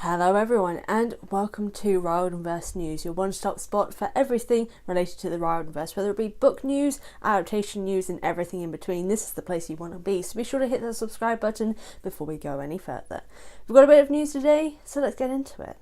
Hello everyone and welcome to Riordanverse News, your one-stop spot for everything related to the Riordanverse, whether it be book news, adaptation news and everything in between. This is the place you want to be, so be sure to hit that subscribe button before we go any further. We've got a bit of news today, so let's get into it.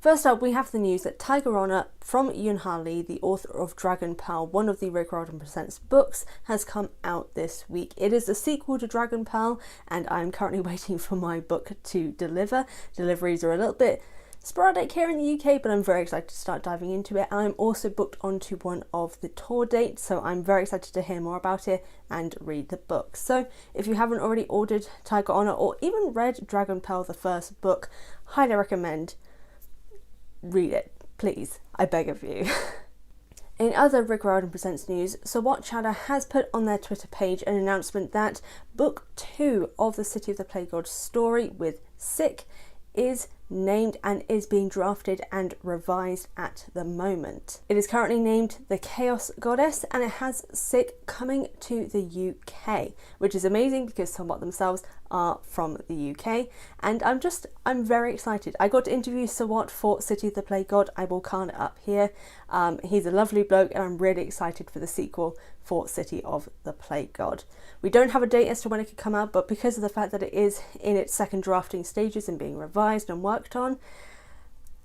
First up, we have the news that Taigarana from Yunha Lee, the author of Dragon Pearl, one of the Rick Riordan Presents books, has come out this week. It is the sequel to Dragon Pearl, and I'm currently waiting for my book to deliver. Deliveries are a little bit sporadic here in the UK, but I'm very excited to start diving into it. I'm also booked onto one of the tour dates, so I'm very excited to hear more about it and read the book. So if you haven't already ordered Taigarana or even read Dragon Pearl, the first book, highly recommend. Read it, please, I beg of you. In other Rick Riordan Presents news, So What Chatter has put on their Twitter page an announcement that Book 2 of the City of the Plague God story with Sick is named and is being drafted and revised at the moment. It is currently named The Chaos Goddess and it has Sick coming to the UK, which is amazing because Somewhat themselves are from the UK, and I'm very excited. I got to interview Somewhat for City of the Plague God. I will card it up here. He's a lovely bloke and I'm really excited for the sequel for City of the Plague God. We don't have a date as to when it could come out, but because of the fact that it is in its second drafting stages and being revised and worked on,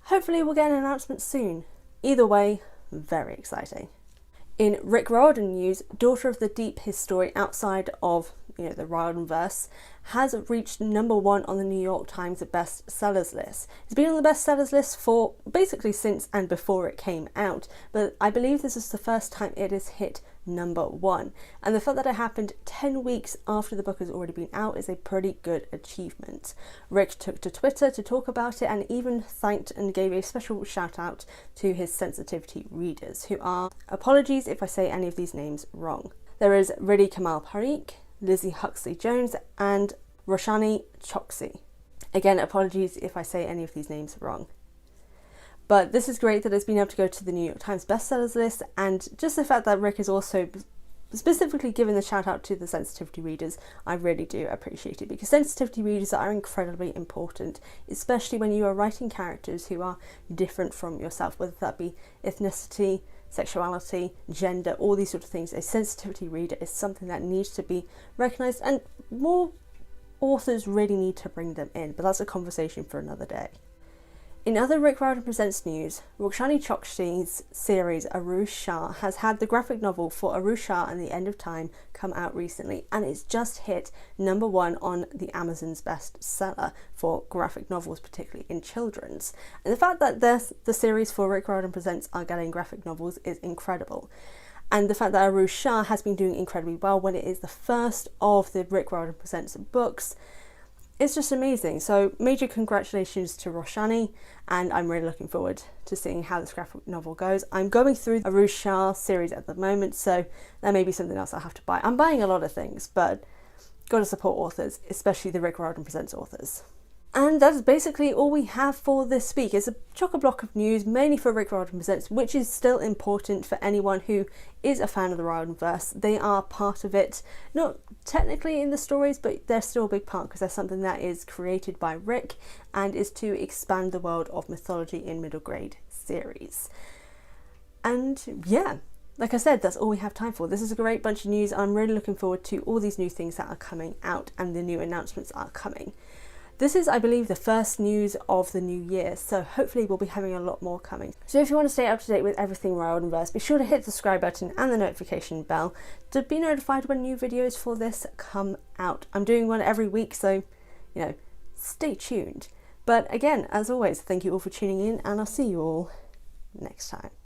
hopefully we'll get an announcement soon. Either way, very exciting. In Rick Riordan news, Daughter of the Deep, his story outside of the Riordanverse, has reached #1 on the New York Times bestsellers list. It's been on the bestsellers list for basically since and before it came out, but I believe this is the first time it has hit #1. And the fact that it happened 10 weeks after the book has already been out is a pretty good achievement. Rick took to Twitter to talk about it and even thanked and gave a special shout out to his sensitivity readers, who are, apologies if I say any of these names wrong. There is Riddhi Kamal Parikh, Lizzie Huxley Jones and Roshani Chokshi. Again, apologies if I say any of these names wrong. But this is great that it's been able to go to the New York Times bestsellers list, and just the fact that Rick is also specifically given the shout out to the sensitivity readers, I really do appreciate it, because sensitivity readers are incredibly important, especially when you are writing characters who are different from yourself, whether that be ethnicity, sexuality, gender, all these sort of things. A sensitivity reader is something that needs to be recognised, and more authors really need to bring them in, but that's a conversation for another day. In other Rick Riordan Presents news, Roshani Chokshi's series Arush Shah has had the graphic novel for Arush Shah and the End of Time come out recently, and it's just hit #1 on the Amazon's bestseller for graphic novels, particularly in children's. And the fact that the series for Rick Riordan Presents are getting graphic novels is incredible. And the fact that Arush Shah has been doing incredibly well when it is the first of the Rick Riordan Presents books, it's just amazing. So major congratulations to Roshani, and I'm really looking forward to seeing how this graphic novel goes. I'm going through the Arush Shah series at the moment, so that may be something else I'll have to buy. I'm buying a lot of things, but gotta support authors, especially the Rick Riordan Presents authors. And that is basically all we have for this week. It's a chock-a-block of news, mainly for Rick Riordan Presents, which is still important for anyone who is a fan of the Riordanverse. They are part of it, not technically in the stories, but they're still a big part because they're something that is created by Rick and is to expand the world of mythology in middle grade series. And yeah, like I said, that's all we have time for. This is a great bunch of news. I'm really looking forward to all these new things that are coming out and the new announcements are coming. This is, I believe, the first news of the new year, so hopefully we'll be having a lot more coming. So if you want to stay up to date with everything Riordanverse, be sure to hit the subscribe button and the notification bell to be notified when new videos for this come out. I'm doing one every week, so, stay tuned. But again, as always, thank you all for tuning in, and I'll see you all next time.